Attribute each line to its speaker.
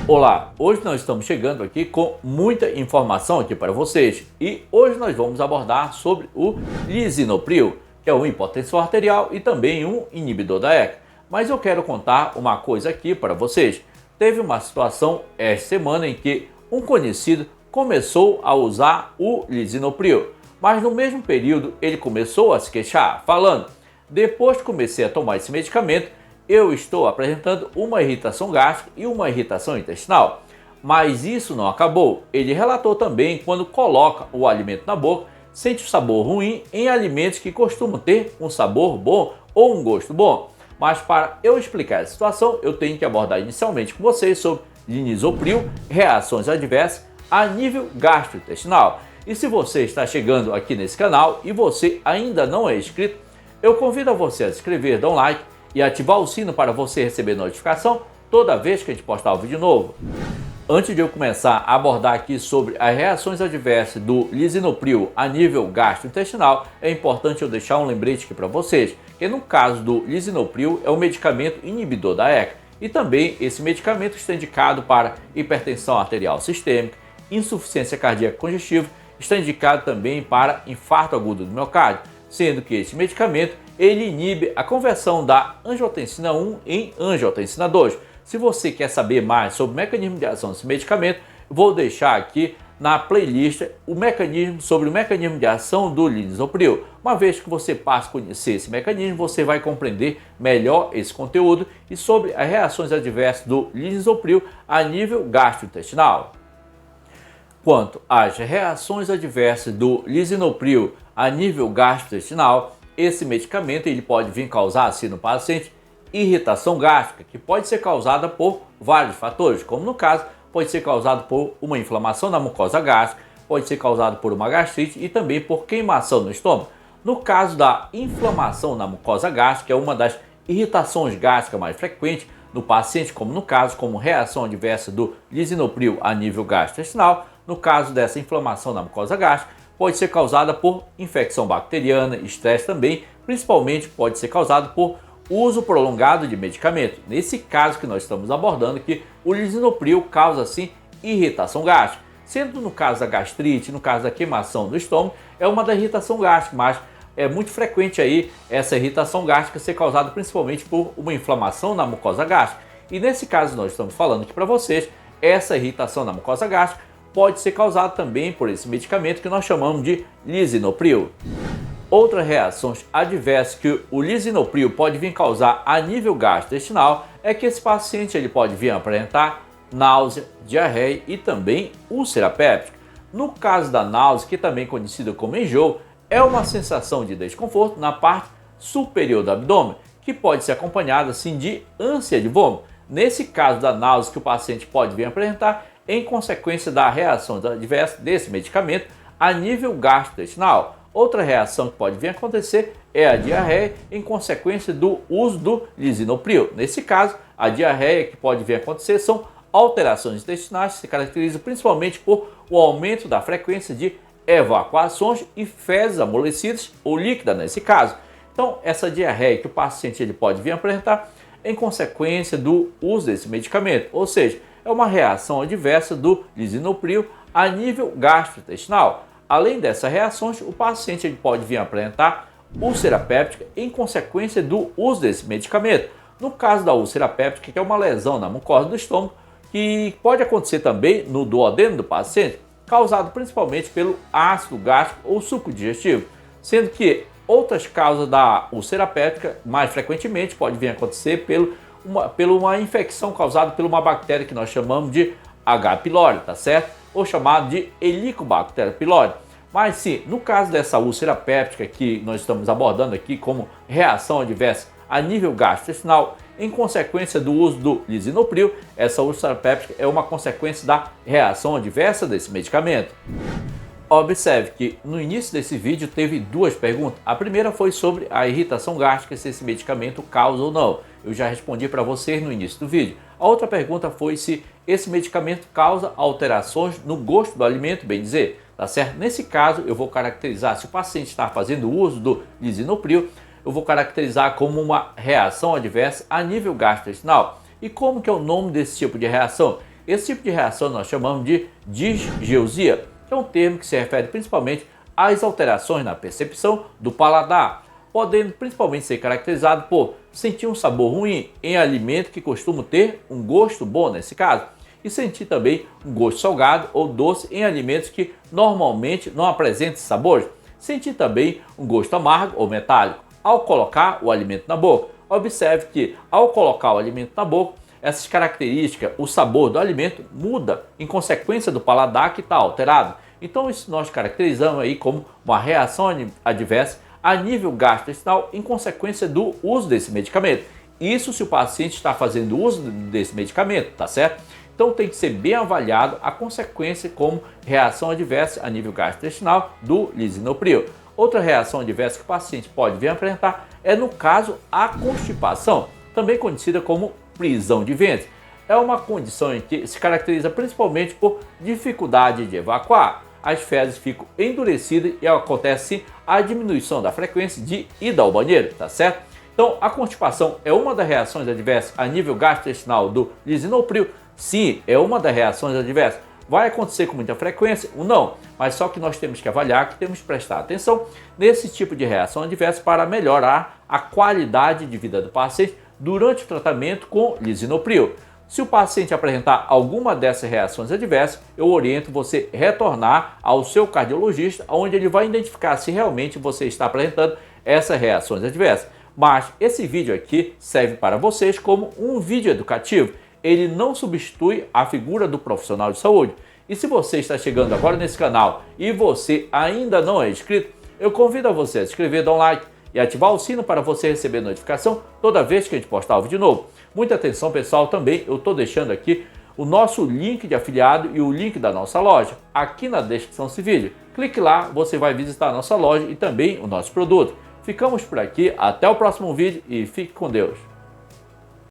Speaker 1: Olá, hoje nós estamos chegando aqui com muita informação aqui para vocês e hoje nós vamos abordar sobre o lisinopril, que é um hipotensor arterial e também um inibidor da ECA. Mas eu quero contar uma coisa aqui para vocês. Teve uma situação esta semana em que um conhecido começou a usar o lisinopril, mas no mesmo período ele começou a se queixar, falando: depois que comecei a tomar esse medicamento, eu estou apresentando uma irritação gástrica e uma irritação intestinal. Mas isso não acabou. Ele relatou também quando coloca o alimento na boca, sente o sabor ruim em alimentos que costumam ter um sabor bom ou um gosto bom. Mas para eu explicar essa situação, eu tenho que abordar inicialmente com vocês sobre lisinopril, reações adversas a nível gastrointestinal. E se você está chegando aqui nesse canal e você ainda não é inscrito, eu convido a você a se inscrever, dar um like e ativar o sino para você receber notificação toda vez que a gente postar um vídeo novo. Antes de eu começar a abordar aqui sobre as reações adversas do lisinopril a nível gastrointestinal, é importante eu deixar um lembrete aqui para vocês, que no caso do lisinopril é um medicamento inibidor da ECA e também esse medicamento está indicado para hipertensão arterial sistêmica, insuficiência cardíaca congestiva, está indicado também para infarto agudo do miocárdio, sendo que esse medicamento ele inibe a conversão da angiotensina 1 em angiotensina 2. Se você quer saber mais sobre o mecanismo de ação desse medicamento, vou deixar aqui na playlist sobre o mecanismo de ação do lisinopril. Uma vez que você passa a conhecer esse mecanismo, você vai compreender melhor esse conteúdo e sobre as reações adversas do lisinopril a nível gastrointestinal. Quanto às reações adversas do lisinopril a nível gastrointestinal, esse medicamento ele pode vir causar assim no paciente irritação gástrica, que pode ser causada por vários fatores, como no caso pode ser causado por uma inflamação da mucosa gástrica, pode ser causado por uma gastrite e também por queimação no estômago. No caso da inflamação na mucosa gástrica, é uma das irritações gástricas mais frequentes no paciente, como no caso, como reação adversa do lisinopril a nível gastrointestinal. No caso dessa inflamação na mucosa gástrica, pode ser causada por infecção bacteriana, estresse também, principalmente pode ser causado por uso prolongado de medicamento. Nesse caso que nós estamos abordando aqui, o lisinopril causa assim irritação gástrica, sendo no caso da gastrite, no caso da queimação do estômago, é uma da irritação gástrica, mas é muito frequente aí essa irritação gástrica ser causada principalmente por uma inflamação na mucosa gástrica. E nesse caso nós estamos falando aqui para vocês, essa irritação na mucosa gástrica pode ser causada também por esse medicamento que nós chamamos de lisinopril. Outras reações adversas que o lisinopril pode vir causar a nível gastrointestinal é que esse paciente ele pode vir apresentar náusea, diarreia e também úlcera péptica. No caso da náusea, que também é conhecida como enjoo, é uma sensação de desconforto na parte superior do abdômen, que pode ser acompanhada assim de ânsia de vômito. Nesse caso da náusea que o paciente pode vir apresentar em consequência da reação adversa desse medicamento a nível gastrointestinal. Outra reação que pode vir a acontecer é a diarreia em consequência do uso do lisinopril. Nesse caso, a diarreia que pode vir a acontecer são alterações intestinais que se caracterizam principalmente por o aumento da frequência de evacuações e fezes amolecidas ou líquidas nesse caso. Então, essa diarreia que o paciente ele pode vir a apresentar em consequência do uso desse medicamento, ou seja, é uma reação adversa do lisinopril a nível gastrointestinal. Além dessas reações, o paciente ele pode vir a apresentar úlcera péptica em consequência do uso desse medicamento. No caso da úlcera péptica, que é uma lesão na mucosa do estômago, que pode acontecer também no duodeno do paciente, causado principalmente pelo ácido gástrico ou suco digestivo, sendo que outras causas da úlcera péptica, mais frequentemente, pode vir a acontecer pela uma infecção causada por uma bactéria que nós chamamos de H. pylori, tá certo? Ou chamado de Helicobacter pylori. Mas se no caso dessa úlcera péptica que nós estamos abordando aqui como reação adversa a nível gastrointestinal, em consequência do uso do lisinopril, essa úlcera péptica é uma consequência da reação adversa desse medicamento. Observe que no início desse vídeo teve duas perguntas. A primeira foi sobre a irritação gástrica, se esse medicamento causa ou não. Eu já respondi para vocês no início do vídeo. A outra pergunta foi se esse medicamento causa alterações no gosto do alimento, bem dizer, tá certo? Nesse caso, eu vou caracterizar, se o paciente está fazendo uso do lisinopril, eu vou caracterizar como uma reação adversa a nível gastrointestinal. E como que é o nome desse tipo de reação? Esse tipo de reação nós chamamos de disgeusia, que é um termo que se refere principalmente às alterações na percepção do paladar, podendo principalmente ser caracterizado por sentir um sabor ruim em alimento que costuma ter um gosto bom nesse caso, e sentir também um gosto salgado ou doce em alimentos que normalmente não apresentam sabores, sentir também um gosto amargo ou metálico ao colocar o alimento na boca. Observe que ao colocar o alimento na boca, essas características, o sabor do alimento muda em consequência do paladar que está alterado. Então isso nós caracterizamos aí como uma reação adversa a nível gastrointestinal em consequência do uso desse medicamento. Isso se o paciente está fazendo uso desse medicamento, tá certo? Então tem que ser bem avaliado a consequência como reação adversa a nível gastrointestinal do lisinopril. Outra reação adversa que o paciente pode vir a apresentar é, no caso, a constipação, também conhecida como prisão de ventre. É uma condição em que se caracteriza principalmente por dificuldade de evacuar. As fezes ficam endurecidas e acontece a diminuição da frequência de ida ao banheiro, tá certo? Então, a constipação é uma das reações adversas a nível gastrointestinal do lisinopril. Sim, é uma das reações adversas. Vai acontecer com muita frequência ou não, mas só que nós temos que avaliar, que temos que prestar atenção nesse tipo de reação adversa para melhorar a qualidade de vida do paciente durante o tratamento com lisinopril. Se o paciente apresentar alguma dessas reações adversas, eu oriento você retornar ao seu cardiologista, onde ele vai identificar se realmente você está apresentando essas reações adversas. Mas esse vídeo aqui serve para vocês como um vídeo educativo. Ele não substitui a figura do profissional de saúde. E se você está chegando agora nesse canal e você ainda não é inscrito, eu convido a você a se inscrever, dar um like e ativar o sino para você receber notificação toda vez que a gente postar um vídeo novo. Muita atenção, pessoal, também eu estou deixando aqui o nosso link de afiliado e o link da nossa loja aqui na descrição desse vídeo. Clique lá, você vai visitar a nossa loja e também o nosso produto. Ficamos por aqui, até o próximo vídeo e fique com Deus.